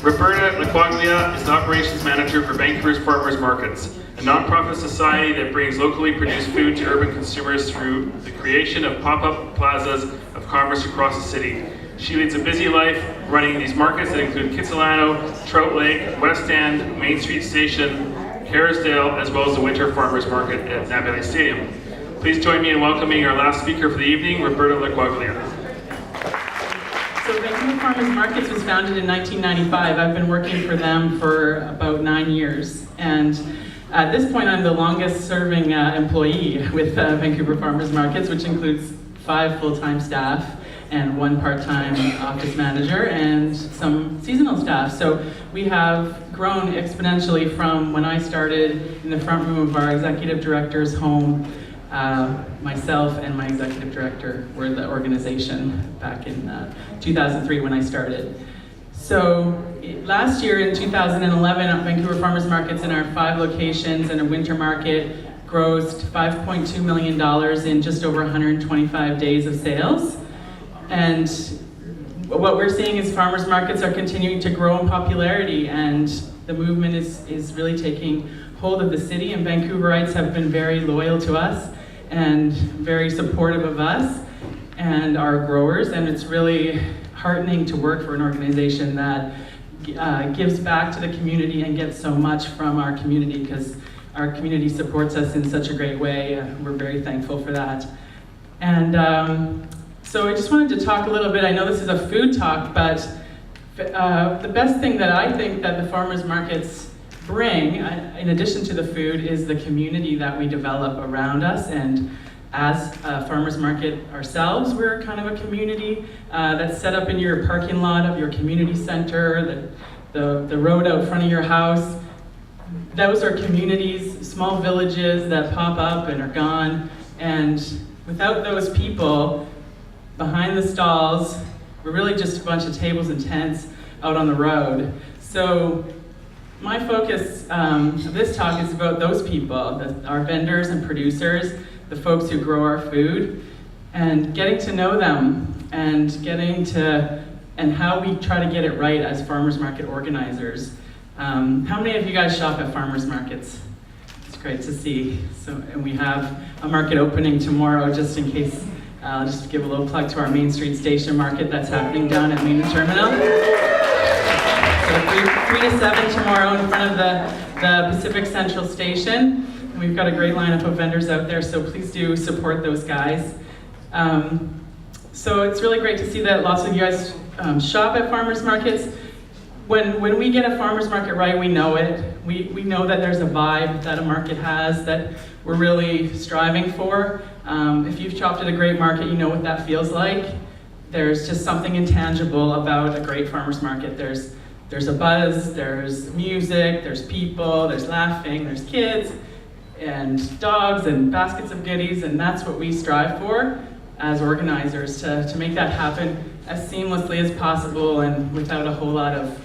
Roberta LaQuaglia is an operations manager for Vancouver Farmers Markets, a non-profit society that brings locally produced food to urban consumers through the creation of pop-up plazas of commerce across the city. She leads a busy life running these markets that include Kitsilano, Trout Lake, West End, Main Street Station, Kerrisdale, as well as the Winter Farmers Market at Nabele Stadium. Please join me in welcoming our last speaker for the evening, Roberta LaQuaglia. So Vancouver Farmers Markets was founded in 1995. I've been working for them for about 9 years. And at this point, I'm the longest serving employee with Vancouver Farmers Markets, which includes 5 full-time staff and 1 part-time office manager and some seasonal staff. So we have grown exponentially from when I started in the front room of our executive director's home. Myself and my executive director were the organization back in 2003 when I started. So last year in 2011, Vancouver Farmers Markets in our 5 locations and a winter market grossed $5.2 million in just over 125 days of sales. And what we're seeing is farmers markets are continuing to grow in popularity, and the movement is really taking hold of the city, and Vancouverites have been very loyal to us and very supportive of us and our growers, and it's really heartening to work for an organization that gives back to the community and gets so much from our community, because our community supports us in such a great way. We're very thankful for that. And so I just wanted to talk a little bit. I know this is a food talk, but the best thing that I think that the farmers markets bring, in addition to the food, is the community that we develop around us. And as a farmers market ourselves, we're kind of a community that's set up in your parking lot of your community center, the road out front of your house. Those are communities, small villages that pop up and are gone. And without those people behind the stalls, we're really just a bunch of tables and tents out on the road. So my focus of this talk is about those people, our vendors and producers, the folks who grow our food, and getting to know them and and how we try to get it right as farmers market organizers. How many of you guys shop at farmers markets? It's great to see. So, and we have a market opening tomorrow, just in case. I'll just give a little plug to our Main Street Station market that's happening down at Main Terminal. So 3 to 7 tomorrow in front of the Pacific Central Station. And we've got a great lineup of vendors out there, so please do support those guys. So it's really great to see that lots of you guys shop at farmers markets. When we get a farmers market right, we know it. We know that there's a vibe that a market has that we're really striving for. If you've shopped at a great market, you know what that feels like. There's just something intangible about a great farmers market. There's a buzz, there's music, there's people, there's laughing, there's kids, and dogs, and baskets of goodies, and that's what we strive for as organizers, to make that happen as seamlessly as possible and without a whole lot of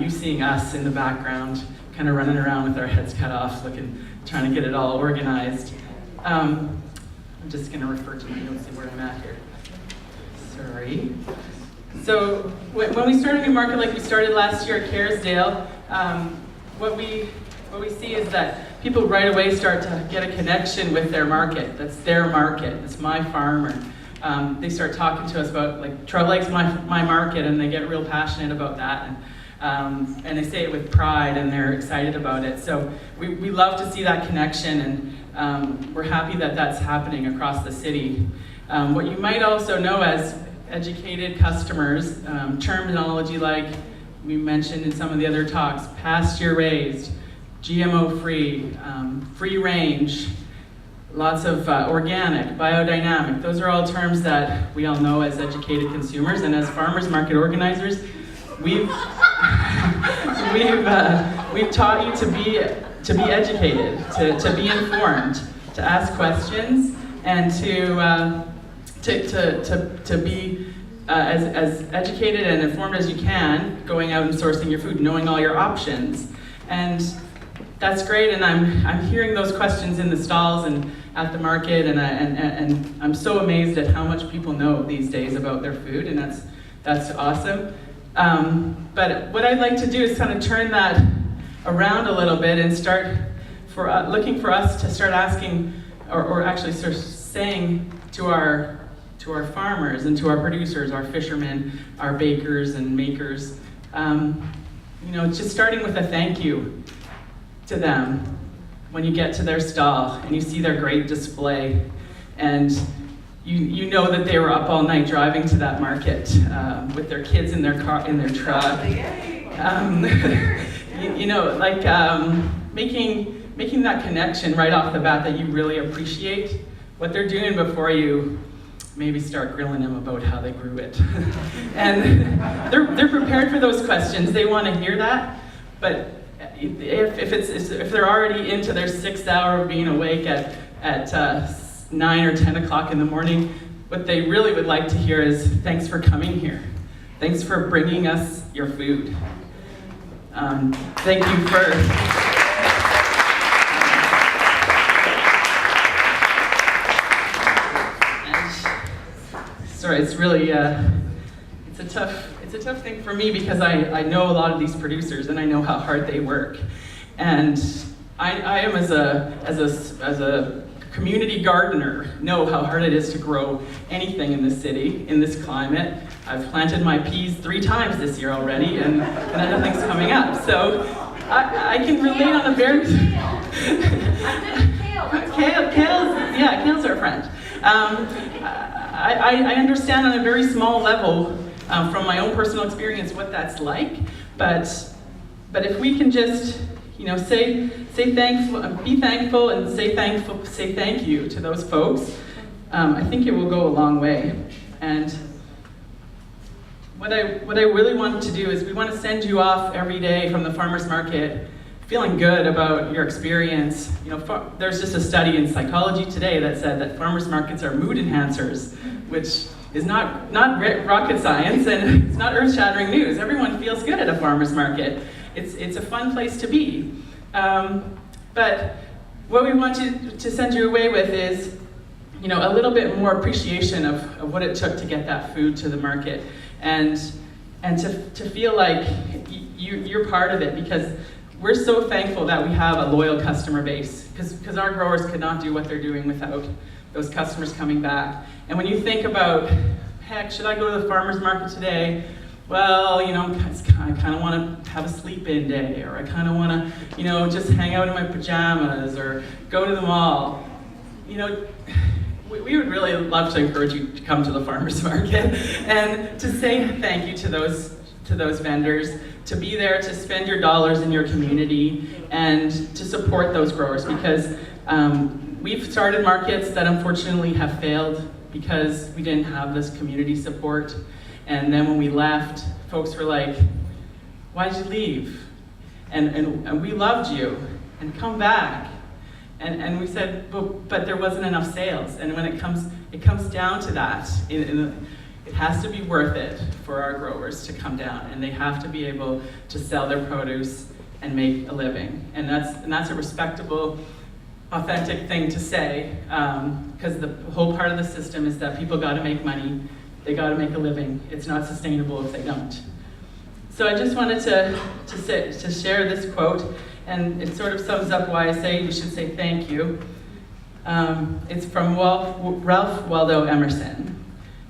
you seeing us in the background, kind of running around with our heads cut off, trying to get it all organized. I'm just going to refer to my notes, see where I'm at here. Sorry. So when we start a new market like we started last year at Kerrisdale, what we see is that people right away start to get a connection with their market. That's their market. It's my farmer. They start talking to us about, like, Trout Lake's my market, and they get real passionate about that. And they say it with pride, and they're excited about it. So we love to see that connection, and we're happy that that's happening across the city. What you might also know as educated customers, terminology like we mentioned in some of the other talks, pasture raised, GMO free, free range, lots of organic, biodynamic. Those are all terms that we all know as educated consumers, and as farmers market organizers, we've taught you to be educated, to be informed, to ask questions, and to be as educated and informed as you can, going out and sourcing your food, knowing all your options. And that's great, and I'm hearing those questions in the stalls and at the market, and I'm so amazed at how much people know these days about their food, and that's awesome. But what I'd like to do is kind of turn that around a little bit and start looking for us to start asking, or actually sort of saying to our farmers and to our producers, our fishermen, our bakers and makers, just starting with a thank you to them when you get to their stall and you see their great display, and you know that they were up all night driving to that market with their kids in their car, in their truck. Making that connection right off the bat that you really appreciate what they're doing before you maybe start grilling them about how they grew it. And they're prepared for those questions. They want to hear that. But if they're already into their 6th hour of being awake at 9 or 10 o'clock in the morning, what they really would like to hear is, thanks for coming here. Thanks for bringing us your food. Thank you for... Sorry, it's really, it's a tough thing for me because I know a lot of these producers and I know how hard they work. And I am as a community gardener, know how hard it is to grow anything in this city, in this climate. I've planted my peas 3 times this year already, and nothing's coming up. So I can relate on a very... Kale's our friend. I understand on a very small level, from my own personal experience, what that's like. But if we can just, say thankful, be thankful, and say thank you to those folks, I think it will go a long way. And what I really want to do is we want to send you off every day from the farmers market feeling good about your experience. There's just a study in psychology today that said that farmers markets are mood enhancers, which is not rocket science, and it's not earth-shattering news. Everyone feels good at a farmers market. It's a fun place to be. But what we want to send you away with is, a little bit more appreciation of what it took to get that food to the market, and to feel like you're part of it, because we're so thankful that we have a loyal customer base, because our growers could not do what they're doing without those customers coming back. And when you think about, heck, should I go to the farmer's market today? Well, I kind of want to have a sleep-in day, or I kind of want to, just hang out in my pajamas, or go to the mall. We would really love to encourage you to come to the farmer's market and to say thank you to those vendors, to be there to spend your dollars in your community and to support those growers, because we've started markets that unfortunately have failed because we didn't have this community support. And then when we left, folks were like, why'd you leave? And we loved you, and come back. And we said, but there wasn't enough sales. And when it comes down to that, it has to be worth it for our growers to come down, and they have to be able to sell their produce and make a living. And that's a respectable, authentic thing to say, because the whole part of the system is that people got to make money, they got to make a living. It's not sustainable if they don't. So I just wanted to share this quote, and it sort of sums up why I say you should say thank you. It's from Ralph Waldo Emerson.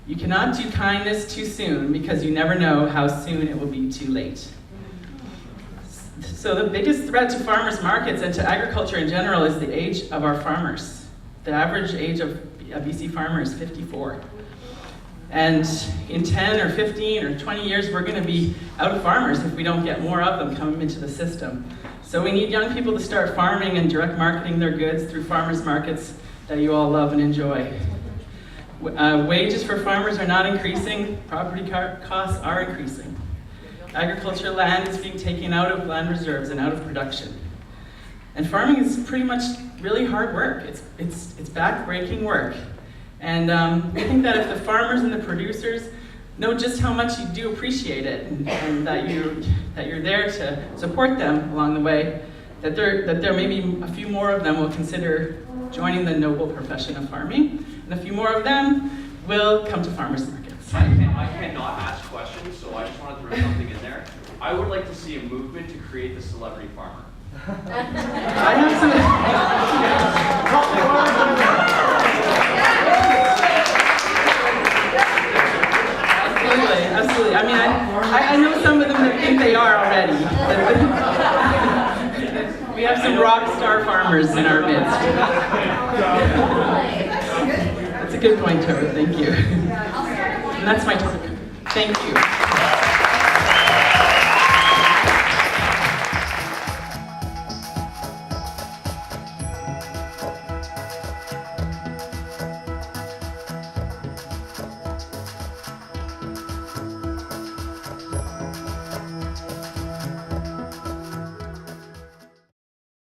You cannot do kindness too soon, because you never know how soon it will be too late. So the biggest threat to farmers markets and to agriculture in general is the age of our farmers. The average age of a BC farmer is 54. And in 10 or 15 or 20 years, we're going to be out of farmers if we don't get more of them coming into the system. So we need young people to start farming and direct marketing their goods through farmers markets that you all love and enjoy. Wages for farmers are not increasing, property costs are increasing. Agricultural land is being taken out of land reserves and out of production. And farming is pretty much really hard work. It's back-breaking work. And I think that if the farmers and the producers know just how much you do appreciate it, and that you're there to support them along the way, that there may be a few more of them will consider joining the noble profession of farming, and a few more of them will come to farmers markets. I cannot ask questions, so I just want to throw something in there. I would like to see a movement to create the celebrity farmer. I have some. Absolutely, absolutely. I mean, I know some of them that think they are already. We have some rock star farmers in our midst. That's a good point, Trevor. Thank you. And that's my talk. Thank you.